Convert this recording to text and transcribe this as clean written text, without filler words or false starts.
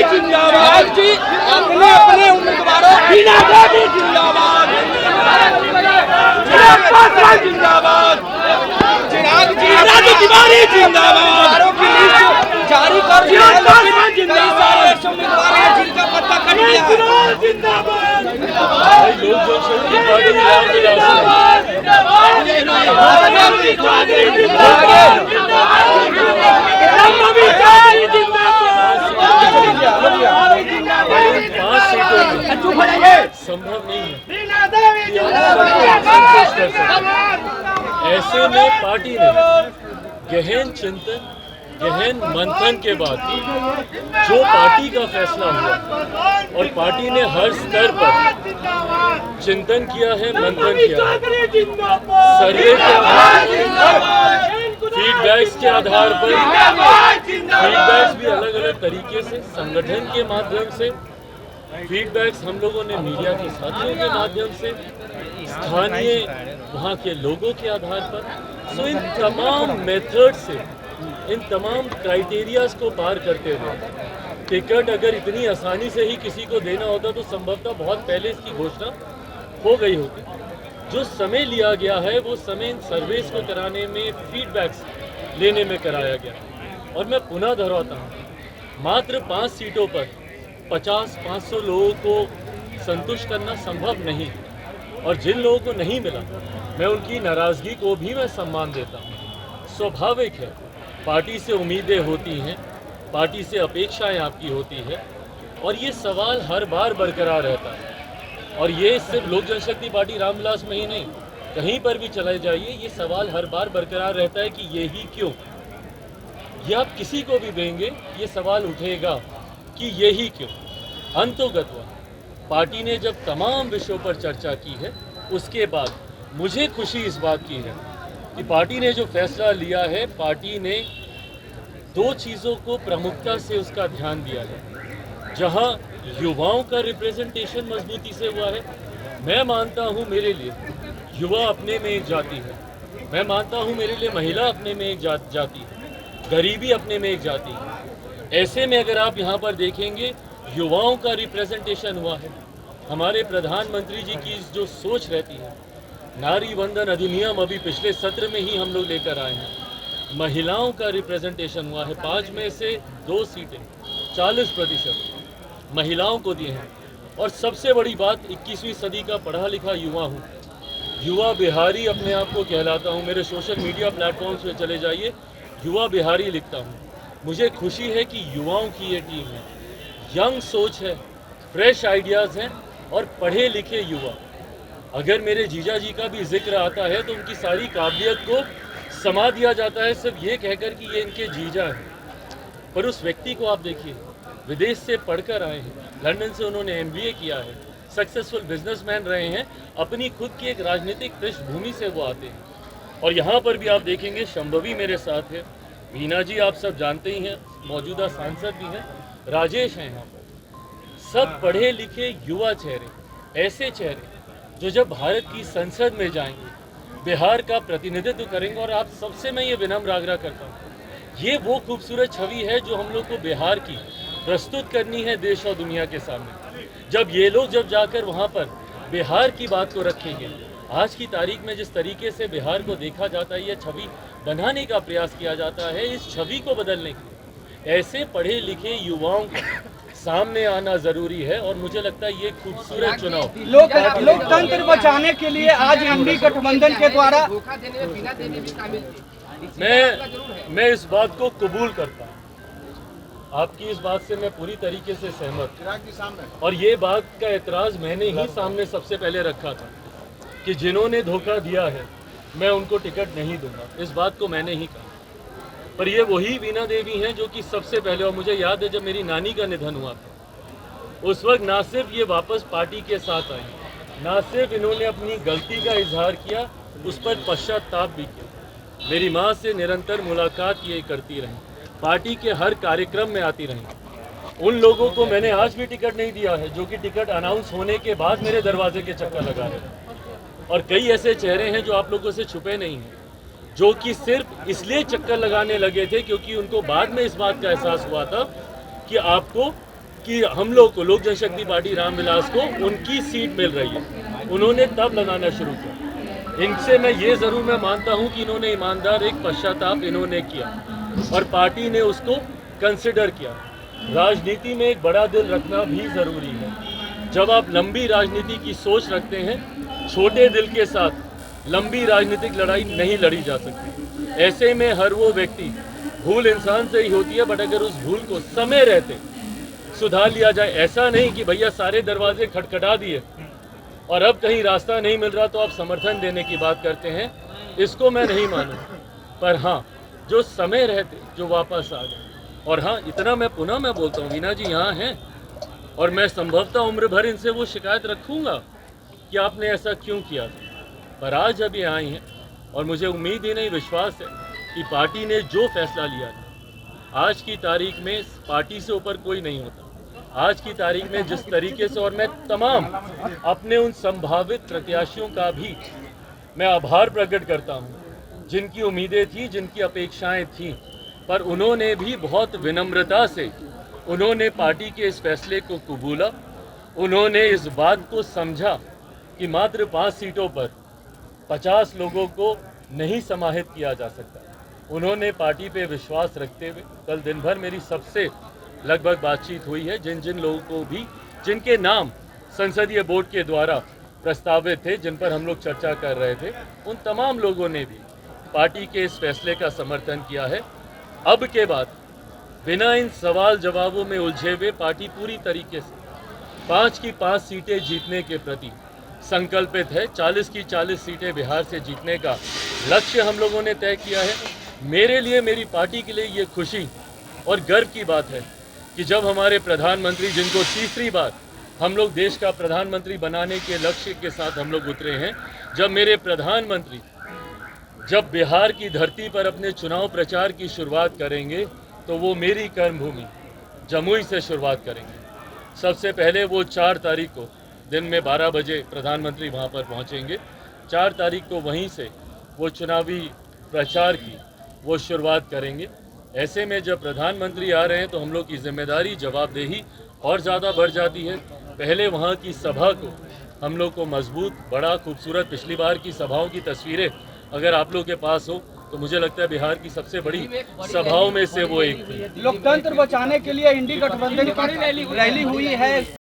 जिंदाबाद जी, अपने अपने उम्मीदवारों हीना देवी जिंदाबाद, चिराग पासवान जिंदाबाद, चिराग जी राजू तिवारी जिंदाबाद की लिस्ट जारी कर दी है। कई सारे उम्मीदवार हैं जिनका पत्ता कट गया है। जिंदाबाद लोक जनशक्ति पार्टी संभव नहीं है। ऐसे में पार्टी ने गहन चिंतन, गहन मंथन के बाद जो पार्टी का फैसला हुआ और पार्टी ने हर स्तर पर चिंतन किया है, मंथन किया है, सर्वे के फीडबैक्स के आधार पर, फीडबैक्स भी अलग अलग तरीके से, संगठन के माध्यम से फीडबैक्स हम लोगों ने मीडिया के साथियों के माध्यम से, स्थानीय वहाँ के लोगों के आधार पर, सो इन तमाम मेथड से, इन तमाम क्राइटेरियाज को पार करते हुए टिकट अगर इतनी आसानी से ही किसी को देना होता तो संभवतः बहुत पहले इसकी घोषणा हो गई होती। जो समय लिया गया है वो समय इन सर्वेस को कराने में, फीडबैक्स लेने में कराया गया। और मैं पुनः दोहराता हूँ, मात्र 5 सीटों पर 50-500 लोगों को संतुष्ट करना संभव नहीं, और जिन लोगों को नहीं मिला मैं उनकी नाराज़गी को भी मैं सम्मान देता हूँ। स्वाभाविक है, पार्टी से उम्मीदें होती हैं, पार्टी से अपेक्षाएं आपकी होती है, और ये सवाल हर बार बरकरार रहता है। और ये सिर्फ लोक जनशक्ति पार्टी रामविलास में ही नहीं, कहीं पर भी चले जाइए ये सवाल हर बार बरकरार रहता है कि ये ही क्यों। ये आप किसी को भी देंगे ये सवाल उठेगा कि ये ही क्यों। अंतोगत्वा पार्टी ने जब तमाम विषयों पर चर्चा की है, उसके बाद मुझे खुशी इस बात की है कि पार्टी ने जो फैसला लिया है, पार्टी ने 2 चीज़ों को प्रमुखता से उसका ध्यान दिया है। जहां युवाओं का रिप्रेजेंटेशन मजबूती से हुआ है, मैं मानता हूं मेरे लिए युवा अपने में एक जाति है, मैं मानता हूं मेरे लिए महिला अपने में एक जाति है, गरीबी अपने में एक जाति है। ऐसे में अगर आप यहाँ पर देखेंगे युवाओं का रिप्रेजेंटेशन हुआ है। हमारे प्रधानमंत्री जी की जो सोच रहती है, नारी वंदन अधिनियम अभी पिछले सत्र में ही हम लोग लेकर आए हैं, महिलाओं का रिप्रेजेंटेशन हुआ है। 5 में से 2 सीटें 40% महिलाओं को दिए हैं। और सबसे बड़ी बात, 21वीं सदी का पढ़ा लिखा युवा हूँ, युवा बिहारी अपने आप को कहलाता हूँ। मेरे सोशल मीडिया प्लेटफॉर्म्स पे चले जाइए, युवा बिहारी लिखता हूँ। मुझे खुशी है कि युवाओं की ये टीम है, यंग सोच है, फ्रेश आइडियाज़ हैं और पढ़े लिखे युवा। अगर मेरे जीजा जी का भी जिक्र आता है तो उनकी सारी काबिलियत को समा दिया जाता है सिर्फ ये कहकर कि ये इनके जीजा हैं। पर उस व्यक्ति को आप देखिए, विदेश से पढ़कर आए हैं, लंदन से उन्होंने MBA किया है, सक्सेसफुल बिजनेसमैन रहे हैं, अपनी खुद की एक राजनीतिक पृष्ठभूमि से वो आते हैं। और यहाँ पर भी आप देखेंगे शंभवी मेरे साथ है, वीना जी आप सब जानते ही हैं, मौजूदा सांसद भी हैं, राजेश हैं यहाँ पर। सब पढ़े लिखे युवा चेहरे, ऐसे चेहरे जो जब भारत की संसद में जाएंगे बिहार का प्रतिनिधित्व करेंगे। और आप सबसे मैं ये विनम्र आग्रह करता हूँ, ये वो खूबसूरत छवि है जो हम लोग को बिहार की प्रस्तुत करनी है देश और दुनिया के सामने। जब ये लोग जब जाकर वहाँ पर बिहार की बात को रखेंगे, आज की तारीख में जिस तरीके से बिहार को देखा जाता है, यह छवि बनाने का प्रयास किया जाता है, इस छवि को बदलने के ऐसे पढ़े लिखे युवाओं को सामने आना जरूरी है। और मुझे लगता है ये खूबसूरत चुनाव लोकतंत्र बचाने के लिए आज एनडीए गठबंधन के द्वारा मैं इस बात को कबूल करता हूँ, आपकी इस बात से मैं पूरी तरीके से सहमत हूँ। और ये बात का एतराज़ मैंने ही सामने सबसे पहले रखा था कि जिन्होंने धोखा दिया है मैं उनको टिकट नहीं दूंगा, इस बात को मैंने ही कहा। पर ये वही वीना देवी हैं जो कि सबसे पहले, और मुझे याद है जब मेरी नानी का निधन हुआ था उस वक्त ना सिर्फ ये वापस पार्टी के साथ आई, ना सिर्फ इन्होंने अपनी गलती का इजहार किया, उस पर पश्चाताप भी किया। मेरी माँ से निरंतर मुलाकात ये करती रही, पार्टी के हर कार्यक्रम में आती रही। उन लोगों को मैंने आज भी टिकट नहीं दिया है जो कि टिकट अनाउंस होने के बाद मेरे दरवाजे के चक्कर लगा रहे हैं। और कई ऐसे चेहरे हैं जो आप लोगों से छुपे नहीं हैं, जो कि सिर्फ इसलिए चक्कर लगाने लगे थे क्योंकि उनको बाद में इस बात का एहसास हुआ था कि आपको कि हम लोग को लोक जनशक्ति पार्टी रामविलास को उनकी सीट मिल रही है, उन्होंने तब लगाना शुरू किया। इनसे मैं ये ज़रूर मैं मानता हूँ कि इन्होंने ईमानदार एक पश्चाताप इन्होंने किया और पार्टी ने उसको कंसिडर किया। राजनीति में एक बड़ा दिल रखना भी ज़रूरी है। जब आप लंबी राजनीति की सोच रखते हैं, छोटे दिल के साथ लंबी राजनीतिक लड़ाई नहीं लड़ी जा सकती। ऐसे में हर वो व्यक्ति, भूल इंसान से ही होती है, बट अगर उस भूल को समय रहते सुधार लिया जाए, ऐसा नहीं कि भैया सारे दरवाजे खटखटा दिए और अब कहीं रास्ता नहीं मिल रहा तो आप समर्थन देने की बात करते हैं, इसको मैं नहीं मानूँ। पर हाँ, जो समय रहते जो वापस आ गए। और हाँ, इतना मैं पुनः मैं बोलता हूँ, वीना जी यहाँ हैं और मैं संभवतः उम्र भर इनसे वो शिकायत रखूँगा कि आपने ऐसा क्यों किया था। पर आज अभी आई हैं और मुझे उम्मीद ही नहीं, विश्वास है कि पार्टी ने जो फैसला लिया था, आज की तारीख में पार्टी से ऊपर कोई नहीं होता। आज की तारीख में जिस तरीके से, और मैं तमाम अपने उन संभावित प्रत्याशियों का भी मैं आभार प्रकट करता हूं, जिनकी उम्मीदें थी, जिनकी अपेक्षाएं थी, पर उन्होंने भी बहुत विनम्रता से उन्होंने पार्टी के इस फैसले को कबूला। उन्होंने इस बात को समझा कि मात्र 5 सीटों पर 50 लोगों को नहीं समाहित किया जा सकता। उन्होंने पार्टी पे विश्वास रखते हुए, कल दिन भर मेरी सबसे लगभग बातचीत हुई है, जिन जिन लोगों को भी, जिनके नाम संसदीय बोर्ड के द्वारा प्रस्तावित थे, जिन पर हम लोग चर्चा कर रहे थे, उन तमाम लोगों ने भी पार्टी के इस फैसले का समर्थन किया है। अब के बाद बिना इन सवाल जवाबों में उलझे हुए पार्टी पूरी तरीके से 5 की 5 सीटें जीतने के प्रति संकल्पित है। 40 की 40 सीटें बिहार से जीतने का लक्ष्य हम लोगों ने तय किया है। मेरे लिए, मेरी पार्टी के लिए ये खुशी और गर्व की बात है कि जब हमारे प्रधानमंत्री, जिनको तीसरी बार हम लोग देश का प्रधानमंत्री बनाने के लक्ष्य के साथ हम लोग उतरे हैं, जब मेरे प्रधानमंत्री जब बिहार की धरती पर अपने चुनाव प्रचार की शुरुआत करेंगे तो वो मेरी कर्मभूमि जमुई से शुरुआत करेंगे। सबसे पहले वो 4 तारीख को दिन में 12 बजे प्रधानमंत्री वहाँ पर पहुँचेंगे। 4 तारीख को वहीं से वो चुनावी प्रचार की वो शुरुआत करेंगे। ऐसे में जब प्रधानमंत्री आ रहे हैं तो हम लोग की जिम्मेदारी, जवाबदेही और ज़्यादा बढ़ जाती है। पहले वहाँ की सभा को हम लोग को मजबूत, बड़ा खूबसूरत, पिछली बार की सभाओं की तस्वीरें अगर आप लोग के पास हो तो मुझे लगता है बिहार की सबसे बड़ी सभाओं में से वो एक थी। लोकतंत्र बचाने के लिए इंडी गठबंधन की रैली हुई है।